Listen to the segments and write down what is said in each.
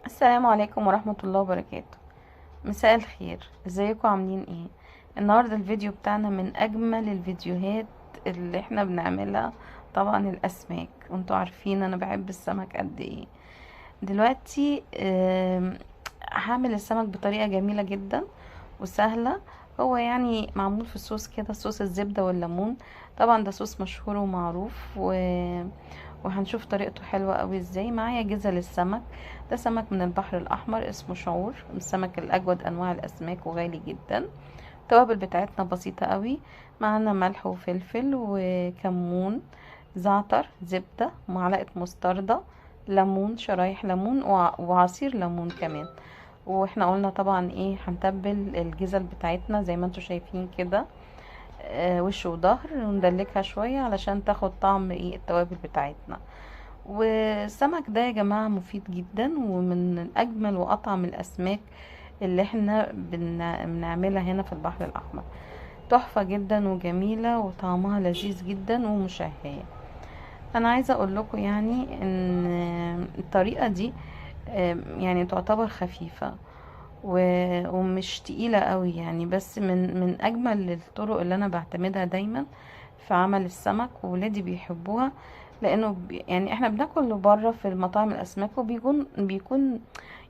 السلام عليكم ورحمة الله وبركاته. مساء الخير، ازيكم عاملين ايه؟ النهاردة الفيديو بتاعنا من اجمل الفيديوهات اللي احنا بنعملها. طبعا الاسماك، وانتوا عارفين انا بحب السمك قد ايه. دلوقتي هعمل السمك بطريقة جميلة جدا وسهلة. هو يعني معمول في صوص كده، صوص الزبدة والليمون. طبعا ده صوص مشهور ومعروف وهنشوف طريقته حلوة قوي ازاي. معايا جزل السمك، ده سمك من البحر الاحمر اسمه شعور، من السمك الاجود انواع الاسماك وغالي جدا. التوابل بتاعتنا بسيطة قوي. معانا ملح وفلفل وكمون، زعتر، زبدة، معلقة مستردة، ليمون، شرايح ليمون وعصير ليمون كمان. واحنا قلنا طبعا ايه، هنتبل الجزل بتاعتنا زي ما انتوا شايفين كده، وش وظهر، وندلكها شوية علشان تاخد طعم ايه التوابل بتاعتنا. والسمك ده يا جماعة مفيد جدا، ومن اجمل واطعم الاسماك اللي احنا بنعملها هنا في البحر الاحمر. تحفة جدا وجميلة وطعمها لذيذ جدا ومشهية. انا عايزة اقول لكم يعني ان الطريقة دي يعني تعتبر خفيفة ومش تقيلة قوي يعني، بس من اجمل الطرق اللي انا بعتمدها دايما في عمل السمك، وولادي بيحبوها. لانه يعني احنا بناكل بره في المطاعم الاسماك، وبيكون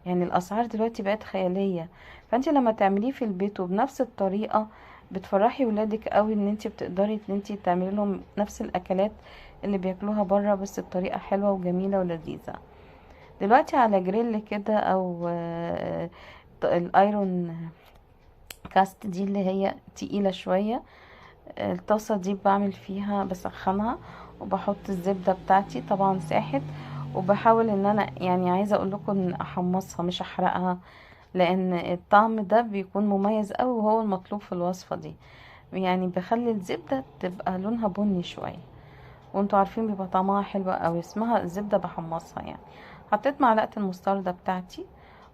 يعني الاسعار دلوقتي بقت خيالية. فانت لما تعمليه في البيت وبنفس الطريقة بتفرحي ولادك قوي، ان انت بتقدري ان انت تعملي لهم نفس الاكلات اللي بياكلوها بره، بس بطريقة حلوة وجميلة ولذيذة. دلوقتي على جريل كده او الايرون كاست دي اللي هي تقيلة شوية. الطاسة دي بعمل فيها، بسخنها وبحط الزبدة بتاعتي طبعا ساحت، وبحاول ان انا يعني عايزة اقول لكم ان احمصها مش احرقها، لان الطعم ده بيكون مميز قوي وهو المطلوب في الوصفة دي. يعني بخلي الزبدة تبقى لونها بني شوية، وانتوا عارفين بيبقى طعمها حلو قوي، اسمها الزبدة بحمصها يعني. حطيت معلقة المستردة بتاعتي،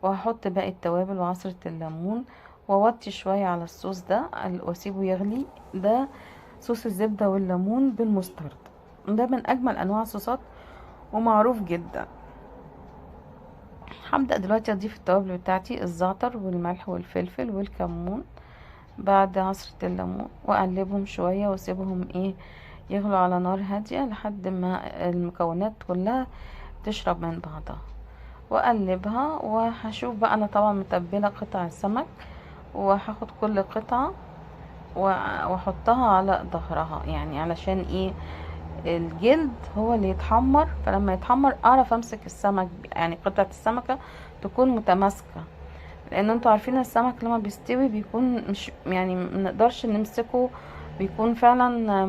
وهحط باقي التوابل وعصرة الليمون، واوطي شوية على الصوص ده واسيبه يغلي. ده صوص الزبدة والليمون بالمستردة، ده من اجمل انواع الصوصات ومعروف جدا. هبدأ دلوقتي اضيف التوابل بتاعتي، الزعتر والملح والفلفل والكمون بعد عصرة الليمون، واقلبهم شوية واسيبهم ايه يغلوا على نار هادية لحد ما المكونات كلها تشرب من بعضها، واقلبها. وهشوف بقى، انا طبعا متبلة قطع السمك، وهاخد كل قطعة واحطها على ظهرها، يعني علشان ايه الجلد هو اللي يتحمر، فلما يتحمر اعرف امسك السمك، يعني قطعة السمكة تكون متماسكة. لان انتوا عارفين السمك لما بيستوي بيكون مش يعني منقدرش نمسكه، بيكون فعلا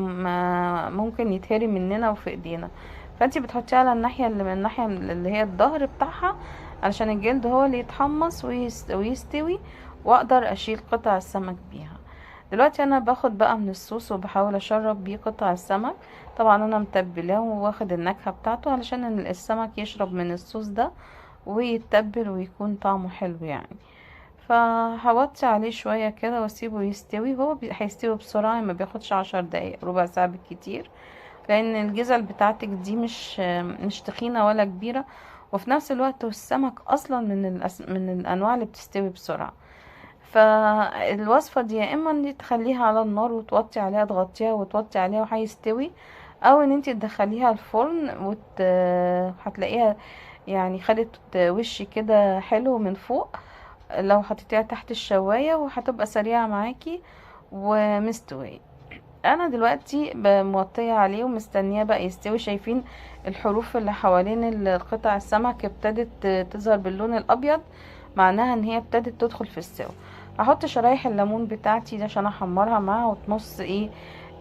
ممكن يتهري مننا وفي ايدينا. فانتي بتحطيه على الناحية اللي من الناحية اللي هي الظهر بتاعها، علشان الجلد هو اللي يتحمص ويستوي، واقدر اشيل قطع السمك بيها. دلوقتي انا باخد بقى من الصوص وبحاول اشرب بيه قطع السمك. طبعا انا متبلاه واخد النكهة بتاعته علشان السمك يشرب من الصوص ده ويتبل ويكون طعمه حلو يعني. فهوطي عليه شوية كده واسيبه يستوي. هو هيستوي بسرعة، ما بياخدش 10 دقايق، ربع ساعة بالكتير، لان الجزل بتاعتك دي مش تخينة ولا كبيرة. وفي نفس الوقت السمك اصلا من الانواع اللي بتستوي بسرعة. فالوصفة دي يا اما ان تخليها على النار وتوطي عليها، تغطيها وتوطي عليها وهيستوي، او ان انت تدخليها الفرن هتلاقيها يعني خدت وش كده حلو من فوق لو حطيتيها تحت الشواية، وهتبقى سريعة معاكي ومستوية. انا دلوقتي موطية عليه ومستنياه بقى يستوي. شايفين الحروف اللي حوالين القطع السمك ابتدت تظهر باللون الابيض، معناها ان هي ابتدت تدخل في السوا. هحط شرايح الليمون بتاعتي دي عشان احمرها معاها وتمص ايه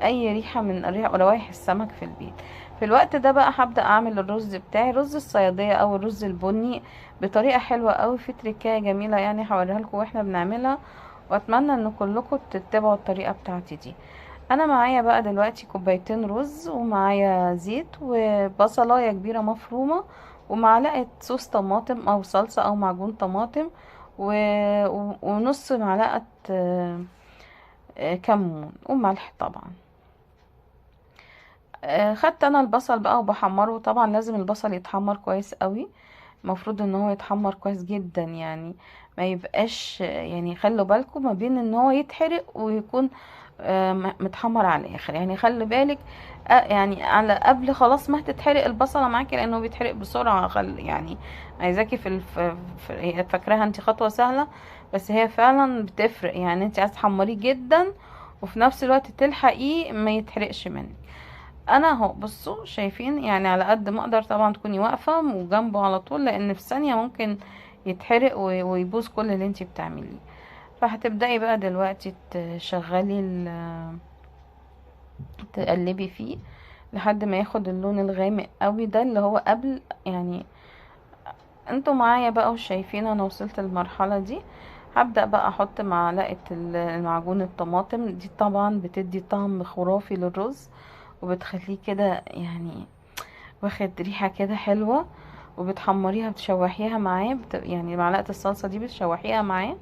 اي ريحة من روايح السمك في البيت. في الوقت ده بقى هبدأ اعمل الرز بتاعي، رز الصيادية او الرز البني، بطريقة حلوة قوي، في تريكاية جميلة يعني هوريها لكم واحنا بنعملها، واتمنى ان كلكم تتبعوا الطريقة بتاعتي دي. انا معايا بقى دلوقتي كوبايتين رز، ومعايا زيت وبصلاية كبيرة مفرومة، ومعلقة صوص طماطم او صلصة او معجون طماطم، و... ونص معلقة كمون وملح طبعا. خدت انا البصل بقى وبحمره، طبعا لازم البصل يتحمر كويس قوي. المفروض ان هو يتحمر كويس جدا يعني، ما يبقاش يعني. خلوا بالكم ما بين ان هو يتحرق ويكون متحمر على الاخر يعني. خلي بالك يعني على قبل خلاص ما تتحرق البصله معاكي، لانه بيتحرق بسرعه. يعني عايزاكي هي فاكراها انت خطوه سهله، بس هي فعلا بتفرق يعني. انت عايزه تحمريه جدا وفي نفس الوقت تلحقيه ما يتحرقش منك. انا اهو بصوا شايفين يعني، على قد ما اقدر طبعا تكوني واقفه وجنبه على طول، لان في ثانيه ممكن يتحرق ويبوظ كل اللي انت بتعمليه. فهتبداي بقى دلوقتي تشغلي تقلبي فيه لحد ما ياخد اللون الغامق قوي ده اللي هو قبل يعني. انتوا معايا بقى وشايفين انا وصلت للمرحله دي. هبدأ بقى احط معلقه المعجون الطماطم دي، طبعا بتدي طعم خرافي للرز وبتخليه كده يعني واخد ريحة كده حلوة. وبتحمريها بتشوحيها معاه يعني معلقة الصلصة دي بتشوحيها معاه.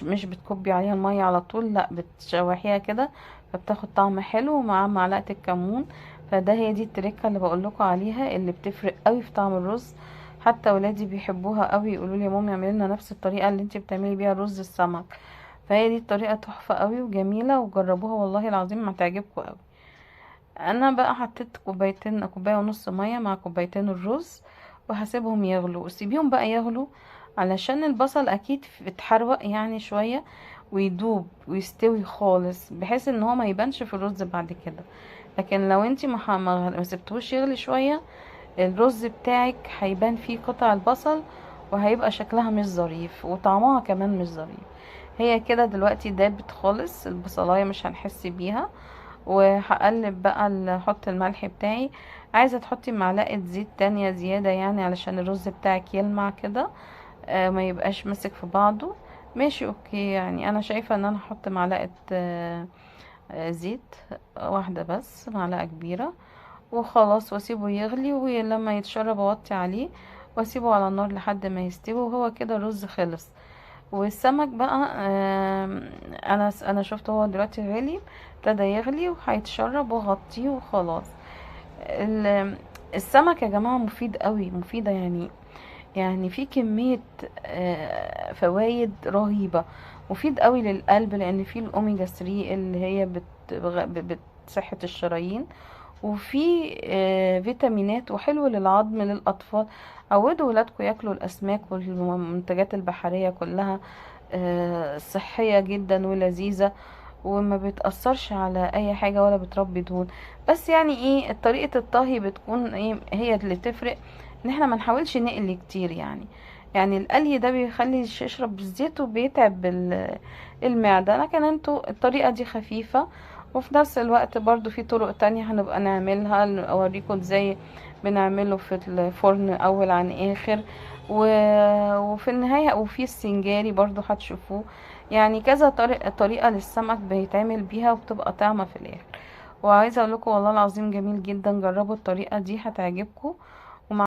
مش بتكبي عليها المية على طول، لا بتشوحيها كده، فبتاخد طعم حلو مع معلقة الكمون. فده هي دي التركة اللي بقولكوا عليها اللي بتفرق قوي في طعم الرز. حتى ولادي بيحبوها قوي، يقولوا لي يا مامي اعملي لنا نفس الطريقة اللي انتي بتعملي بيها رز السمك. فهي دي الطريقة تحفة قوي وجميلة، وجربوها والله العظيم هتعجبكم قوي. انا بقى حطيت كوبايه ونص ميه مع كوبايتين الرز، وهسيبهم يغلوا. سيبيهم بقى يغلوا علشان البصل اكيد اتحروق يعني شويه، ويدوب ويستوي خالص بحيث ان هو ما يبانش في الرز بعد كده. لكن لو انتي ما سبتوش يغلي شويه، الرز بتاعك هيبان فيه قطع البصل، وهيبقى شكلها مش ظريف وطعمها كمان مش ظريف. هي كده دلوقتي دابت خالص البصلايه، مش هنحس بيها. وهقلب بقى احط الملح بتاعي. عايزه تحطي معلقه زيت تانية زياده يعني علشان الرز بتاعك يلمع كده، ما يبقاش مسك في بعضه. ماشي اوكي يعني. انا شايفه ان انا احط معلقه زيت واحده بس، معلقه كبيره، وخلاص واسيبه يغلي. ولما يتشرب اوطي عليه واسيبه على النار لحد ما يستوي، وهو كده الرز خلص. والسمك بقى انا شفته هو دلوقتي غالي، ابتدى يغلي وهيتشرب واغطيه وخلاص. ال- السمك يا جماعة مفيد قوي، مفيدة يعني. يعني في كمية فوائد رهيبة. مفيد قوي للقلب لان فيه الاوميجا 3 اللي هي بتصحة الشرايين. وفي فيتامينات، وحلو للعظم للأطفال. عودوا ولادكم ياكلوا الأسماك والمنتجات البحرية كلها، صحية جدا ولذيذة، وما بتأثرش على أي حاجة ولا بتربي دهون. بس يعني ايه طريقة الطهي بتكون ايه هي اللي تفرق، ان احنا ما نحاولش نقلي كتير يعني. يعني القلي ده بيخلي يشرب الزيت وبيتعب المعدة. لكن انتوا الطريقة دي خفيفة، وفي نفس الوقت برضو في طرق تانية هنبقى نعملها اوريكم ازاي بنعمله في الفرن اول عن اخر. وفي النهاية وفي السنجاري برضو هتشوفوه. يعني كذا طريقة للسمك بيتعمل بيها وبتبقى طعمة في الاخر. وعايزة اقول لكم والله العظيم جميل جدا، جربوا الطريقة دي هتعجبكم.